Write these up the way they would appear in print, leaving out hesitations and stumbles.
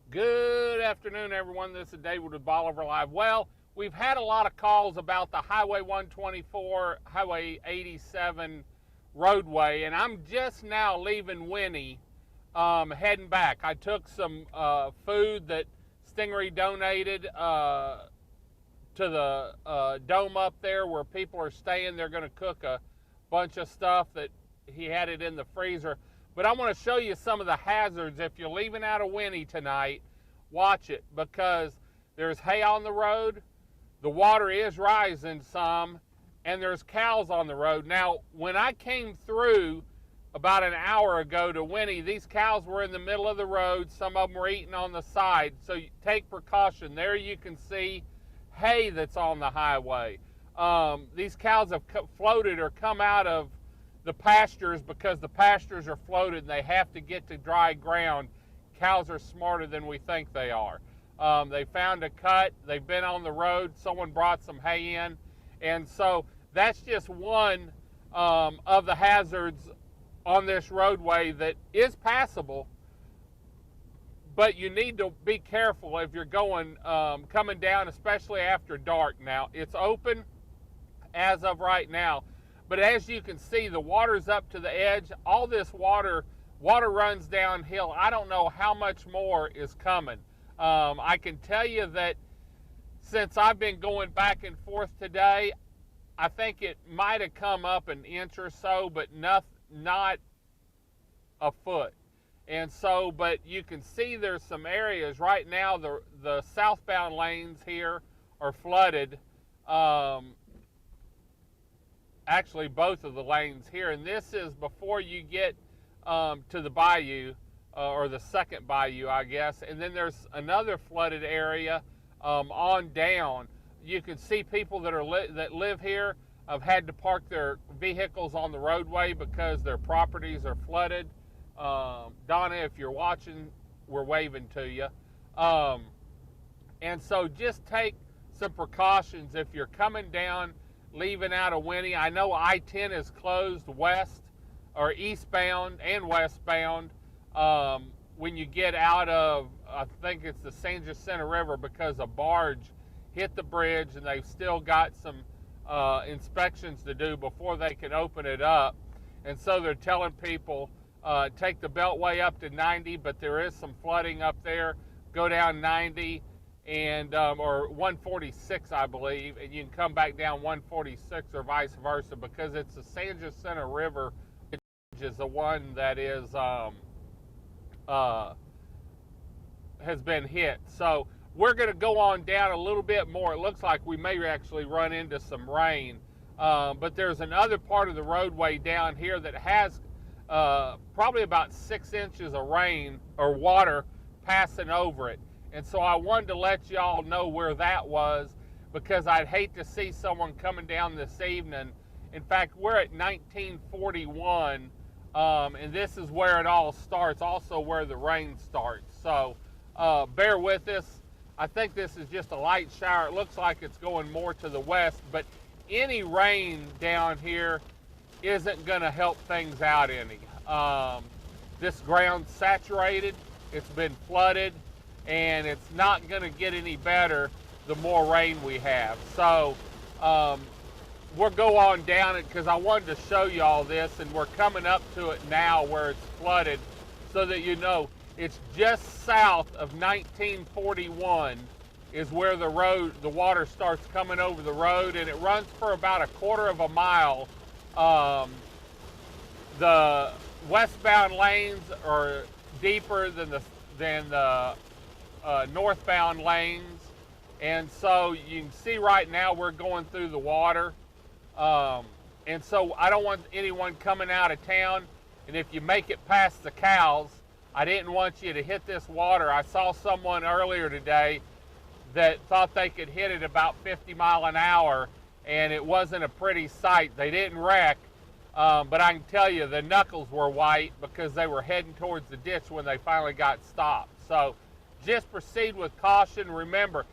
Good afternoon, everyone. This is David with Bolivar Live. Well, we've had a lot of calls about the Highway 124, Highway 87 roadway, and I'm just now leaving Winnie, heading back. I took some food that Stingery donated to the dome up there where people are staying. They're going to cook a bunch of stuff that he had it in the freezer. But I want to show you some of the hazards. If you're leaving out of Winnie tonight, watch it, because there's hay on the road, the water is rising some, and there's cows on the road. Now, when I came through about an hour ago to Winnie, these cows were in the middle of the road. Some of them were eating on the side, so take precaution. There you can see hay that's on the highway. These cows have floated or come out of the pastures because the pastures are floated and they have to get to dry ground. Cows are smarter than we think they are. They found a cut, they've been on the road, someone brought some hay in, and so that's just one of the hazards on this roadway that is passable, but you need to be careful if you're going, coming down, especially after dark. Now, it's open as of right now, but as you can see, the water's up to the edge. All this water runs downhill. I don't know how much more is coming. I can tell you that since I've been going back and forth today, I think it might have come up an inch or so, but not a foot. And so, but you can see there's some areas right now, the southbound lanes here are flooded. Actually, both of the lanes here, and this is before you get to the bayou, or the second bayou, I guess. And then there's another flooded area on down. You can see people that live here have had to park their vehicles on the roadway because their properties are flooded. Donna, if you're watching, we're waving to you. And so just take some precautions if you're coming down, leaving out of Winnie. I know I-10 is closed west or eastbound and westbound when you get out of, I think it's the San Jacinto River, because a barge hit the bridge and they've still got some inspections to do before they can open it up. And so they're telling people take the beltway up to 90, but there is some flooding up there. Go down 90 and or 146, I believe, and you can come back down 146 or vice versa, because it's the San Jacinto River, which is the one that is has been hit. So we're going to go on down a little bit more. It looks like we may actually run into some rain, but there's another part of the roadway down here that has probably about 6 inches of rain or water passing over it. And so I wanted to let y'all know where that was, because I'd hate to see someone coming down this evening. In fact, we're at 1941, and this is where it all starts, also where the rain starts. So bear with us. I think this is just a light shower. It looks like it's going more to the west, but any rain down here isn't going to help things out any. This ground's saturated, it's been flooded, and it's not going to get any better the more rain we have. So we'll go on down it, because I wanted to show you all this, and we're coming up to it now where it's flooded, so that you know it's just south of 1941 is where the water starts coming over the road, and it runs for about a quarter of a mile. The westbound lanes are deeper than the northbound lanes, and so you can see right now we're going through the water, and so I don't want anyone coming out of town, and if you make it past the cows, I didn't want you to hit this water. I saw someone earlier today that thought they could hit it about 50 miles an hour, and it wasn't a pretty sight. They didn't wreck, but I can tell you the knuckles were white because they were heading towards the ditch when they finally got stopped. So just proceed with caution. Remember,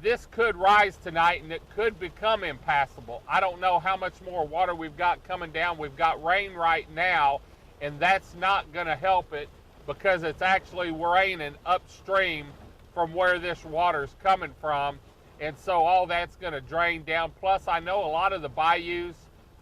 this could rise tonight, and it could become impassable. I don't know how much more water we've got coming down. We've got rain right now, and that's not going to help it. because it's actually raining upstream from where this water's coming from. And so all that's going to drain down. Plus, I know a lot of the bayous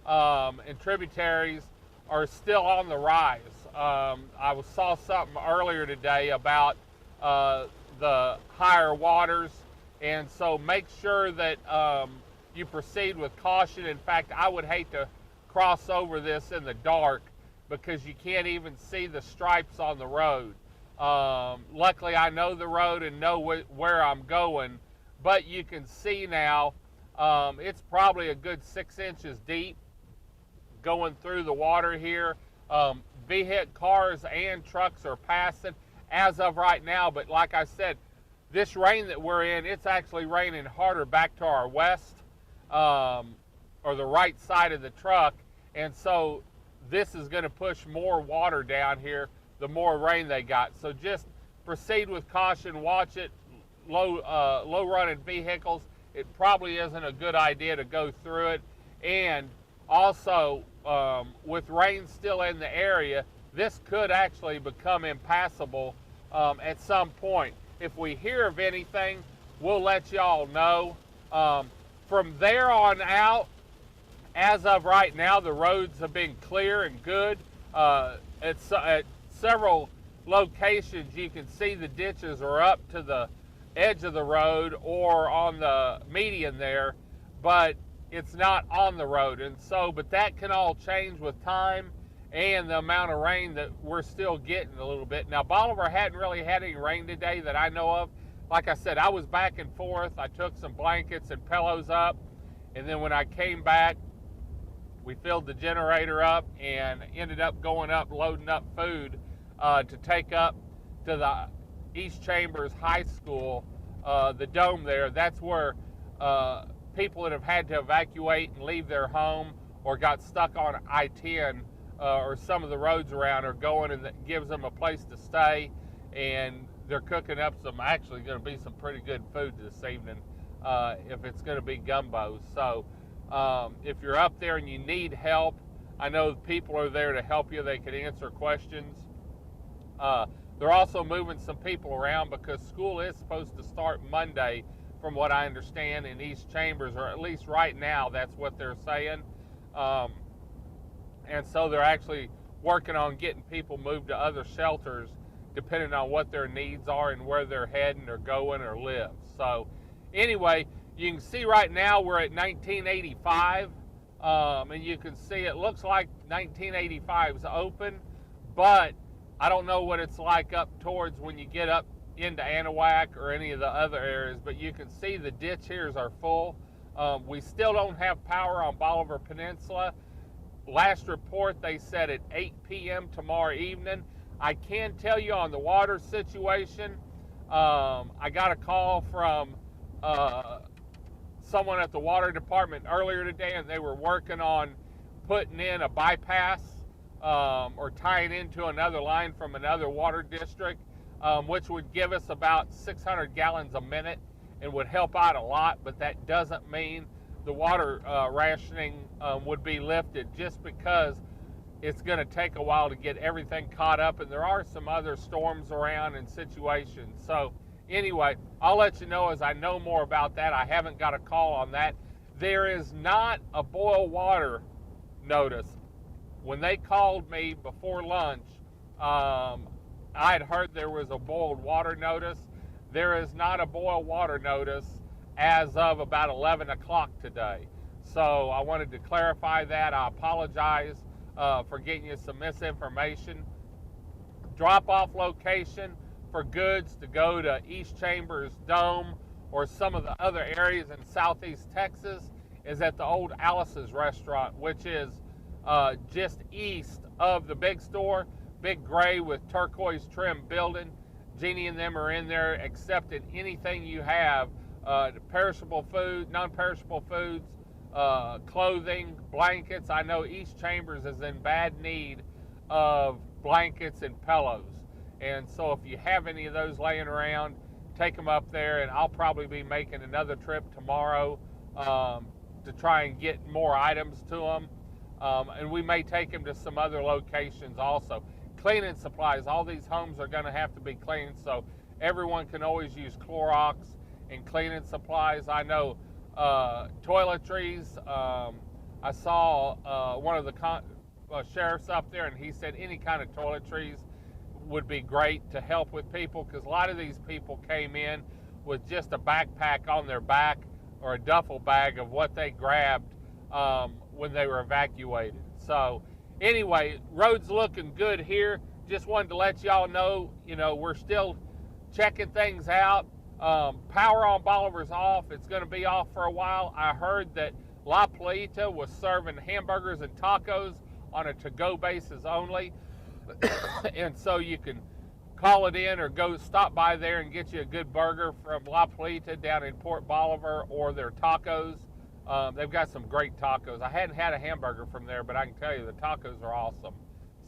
and tributaries are still on the rise. I saw something earlier today about the higher waters, and so make sure that you proceed with caution. In fact, I would hate to cross over this in the dark because you can't even see the stripes on the road. Luckily, I know the road and know where I'm going, but you can see now it's probably a good 6 inches deep going through the water here. Vehicle, cars and trucks are passing as of right now, but like I said, this rain that we're in, it's actually raining harder back to our west, or the right side of the truck, and so this is going to push more water down here the more rain they got. So just proceed with caution, watch it. Low running vehicles, it probably isn't a good idea to go through it. And also, with rain still in the area, this could actually become impassable at some point. If we hear of anything, we'll let y'all know. From there on out, as of right now, the roads have been clear and good. At several locations, you can see the ditches are up to the edge of the road or on the median there, but it's not on the road. And so, but that can all change with time and the amount of rain that we're still getting a little bit. Now, Bolivar hadn't really had any rain today that I know of. Like I said, I was back and forth. I took some blankets and pillows up, and then when I came back, we filled the generator up and ended up going up, loading up food to take up to the East Chambers High School, the dome there. That's where people that have had to evacuate and leave their home or got stuck on I-10 or some of the roads around are going, and that gives them a place to stay. And they're cooking up actually going to be some pretty good food this evening if it's going to be gumbo. So if you're up there and you need help, I know people are there to help you. They can answer questions. They're also moving some people around because school is supposed to start Monday, from what I understand, in East Chambers, or at least right now, that's what they're saying. And so they're actually working on getting people moved to other shelters depending on what their needs are and where they're heading or going or live. So anyway, you can see right now we're at 1985, and you can see it looks like 1985 is open, but I don't know what it's like up towards when you get up into Anahuac or any of the other areas, but you can see the ditch here are full. We still don't have power on Bolivar Peninsula. Last report, they said at 8 p.m. tomorrow evening. I can tell you on the water situation, I got a call from someone at the water department earlier today, and they were working on putting in a bypass or tying into another line from another water district, which would give us about 600 gallons a minute and would help out a lot, but that doesn't mean the water rationing would be lifted, just because it's going to take a while to get everything caught up, and there are some other storms around and situations. So anyway, I'll let you know as I know more about that. I haven't got a call on that. There is not a boil water notice. When they called me before lunch, I had heard there was a boiled water notice. There is not a boil water notice as of about 11 o'clock today. So I wanted to clarify that. I apologize for getting you some misinformation. Drop-off location for goods to go to East Chambers Dome or some of the other areas in Southeast Texas is at the old Alice's restaurant, which is just east of the big store, big gray with turquoise trim building. Jeannie and them are in there accepting anything you have, perishable food, non-perishable foods, clothing, blankets. I know East Chambers is in bad need of blankets and pillows. And so if you have any of those laying around, take them up there, and I'll probably be making another trip tomorrow to try and get more items to them. And we may take them to some other locations also. cleaning supplies. All these homes are going to have to be cleaned, so everyone can always use Clorox and cleaning supplies. I know toiletries. I saw one of the sheriffs up there, and he said any kind of toiletries would be great to help with people, because a lot of these people came in with just a backpack on their back or a duffel bag of what they grabbed when they were evacuated. So anyway, road's looking good here. Just wanted to let y'all know, we're still checking things out. Power on Bolivar's off. It's going to be off for a while. I heard that La Playita was serving hamburgers and tacos on a to-go basis only. And so you can call it in or go stop by there and get you a good burger from La Playita down in Port Bolivar, or their tacos. They've got some great tacos. I hadn't had a hamburger from there, but I can tell you the tacos are awesome.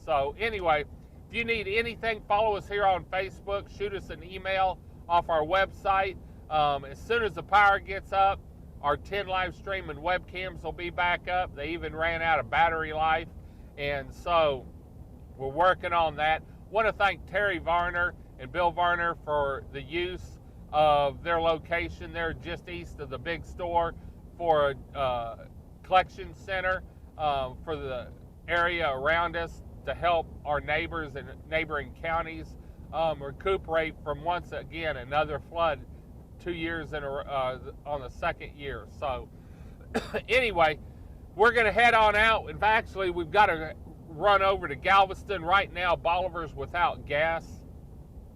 So anyway, if you need anything, follow us here on Facebook. Shoot us an email off our website. As soon as the power gets up, our 10 live streaming webcams will be back up. They even ran out of battery life, and so we're working on that. Want to thank Terry Varner and Bill Varner for the use of their location there just east of the big store for a collection center for the area around us, to help our neighbors and neighboring counties recuperate from, once again, another flood 2 years in on the second year. So anyway, we're going to head on out. And actually, we've got to run over to Galveston right now. Bolivar's without gas,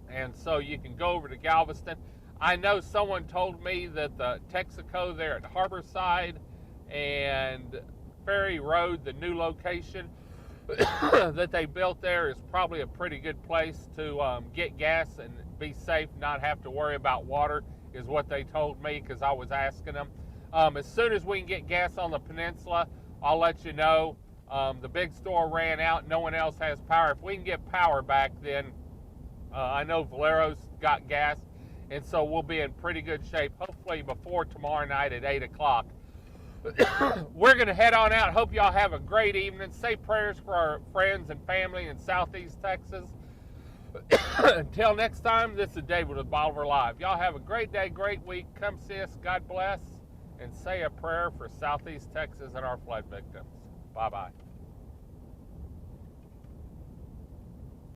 and so you can go over to Galveston. I know someone told me that the Texaco there at Harborside and Ferry Road, the new location that they built there, is probably a pretty good place to get gas and be safe, not have to worry about water, is what they told me, because I was asking them. As soon as we can get gas on the peninsula, I'll let you know. The big store ran out. No one else has power. If we can get power back, then I know Valero's got gas, and so we'll be in pretty good shape, hopefully before tomorrow night at 8 o'clock. We're going to head on out. Hope y'all have a great evening. Say prayers for our friends and family in Southeast Texas. Until next time, this is David with Bolivar Live. Y'all have a great day, great week. Come see us. God bless. And say a prayer for Southeast Texas and our flood victims. Bye-bye.